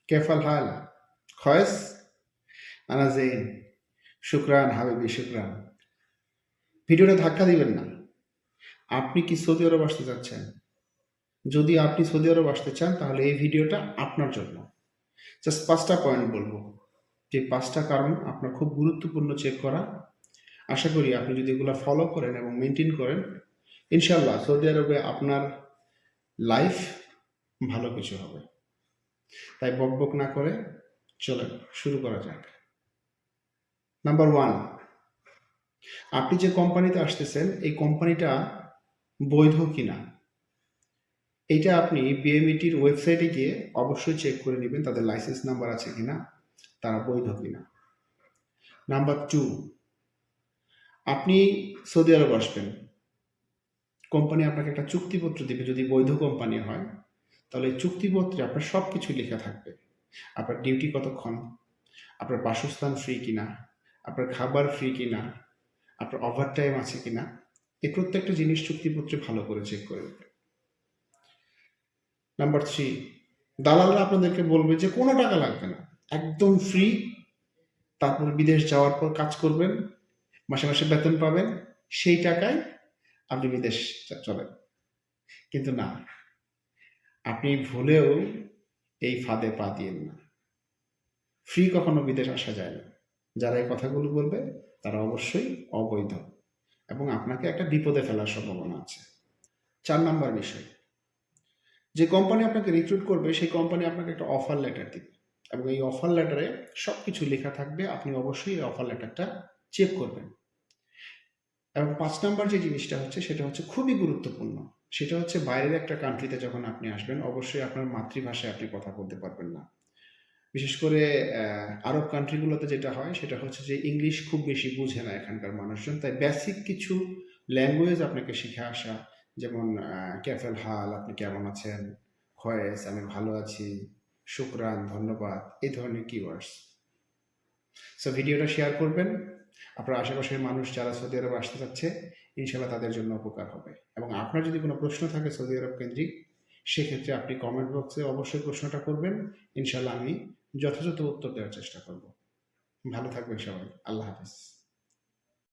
كيف الحال؟ كويس؟ أنا زين শুকরান হাবিবি শুকরান। ভিডিওটা ধাক্কা দিবেন না। আপনি কি সৌদি আরব আসতে চাচ্ছেন? যদি আপনি সৌদি আরব আসতে চান তাহলে এই ভিডিওটা আপনার জন্য। জাস্ট ৫টা পয়েন্ট বলবো। যে ৫টা কারণ আপনার খুব গুরুত্বপূর্ণ চেক করা। আশা করি আপনি যদি এগুলো ফলো করেন এবং মেনটেন করেন, ইনশাআল্লাহ সৌদি আরবে আপনার লাইফ ভালো কিছু হবে। তাই বকবক না করে চলেন শুরু করা যাক। নাম্বার 1, আপনি যে কোম্পানিতে আসতেছেন এই কোম্পানিটা বৈধ কিনা এইটা আপনি বিএমইটির ওয়েবসাইটে গিয়ে অবশ্যই চেক করে নেবেন তাদের লাইসেন্স নাম্বার আছে কিনা, তারা বৈধ কিনা। নাম্বার 2, আপনি সৌদি আরব আসবেন, কোম্পানি আপনাকে একটা চুক্তিপত্র দিবে। যদি বৈধ কোম্পানি হয় তাহলে এই চুক্তিপত্রে আপনার সব কিছু লেখা থাকবে। আপনার ডিউটি কতক্ষণ, আপনার বাসস্থান ফ্রি কিনা, আপনার খাবার ফ্রি কিনা, আপনার ওভারটাইম আছে কিনা, এই প্রত্যেকটা জিনিস চুক্তিপত্রে ভালো করে চেক করে নেবেন। নাম্বার 3, দালালরা আপনাদেরকে বলবে যে কোনো টাকা লাগবে না, একদম ফ্রি। তারপর বিদেশ যাওয়ার পর কাজ করবেন, মাসে মাসে বেতন পাবেন, সেই টাকায় আপনি বিদেশ চলেন। কিন্তু না, আপনি ভুলেও এই ফাঁদে পা দিয়েন না। ফ্রি কখনো বিদেশ আসা যায় না। যারা এই কথাগুলো বলবে তারা অবশ্যই অবৈধ এবং আপনাকে একটা বিপদে ফেলার সম্ভাবনা আছে। 4 নাম্বার বিষয়, যে কোম্পানি আপনাকে রিক্রুট করবে সেই কোম্পানি আপনাকে একটা অফার লেটার দিবে এবং এই অফার লেটারে সব কিছু লেখা থাকবে। আপনি অবশ্যই এই অফার লেটারটা চেক করবেন। এবং 5 নাম্বার যে জিনিসটা হচ্ছে সেটা হচ্ছে খুবই গুরুত্বপূর্ণ। সেটা হচ্ছে বাইরের একটা কান্ট্রিতে যখন আপনি আসবেন অবশ্যই আপনার মাতৃভাষায় আপনি কথা বলতে পারবেন না। বিশেষ করে আরব কান্ট্রিগুলোতে যেটা হয় সেটা হচ্ছে যে ইংলিশ খুব বেশি বুঝে না এখানকার মানুষজন। তাই বেসিক কিছু ল্যাঙ্গুয়েজ আপনাকে শিখে আসা, যেমন ক্যাফেল হাল, আপনি কেমন আছেন, খয়েস, আমি ভালো আছি, শুকরান, ধন্যবাদ, এই ধরনের কিওয়ার্ডস। সো ভিডিওটা শেয়ার করবেন। আপনার আশেপাশের মানুষ যারা সৌদি আরব আসতে চাচ্ছে ইনশাল্লাহ তাদের জন্য উপকার হবে। এবং আপনার যদি কোনো প্রশ্ন থাকে সৌদি আরব কেন্দ্রিক, সেক্ষেত্রে আপনি কমেন্ট বক্সে অবশ্যই প্রশ্নটা করবেন। ইনশাল্লাহ আমি যথাযথ উত্তর দেওয়ার চেষ্টা করব। ভালো থাকবেন সবাই। আল্লাহ হাফেজ।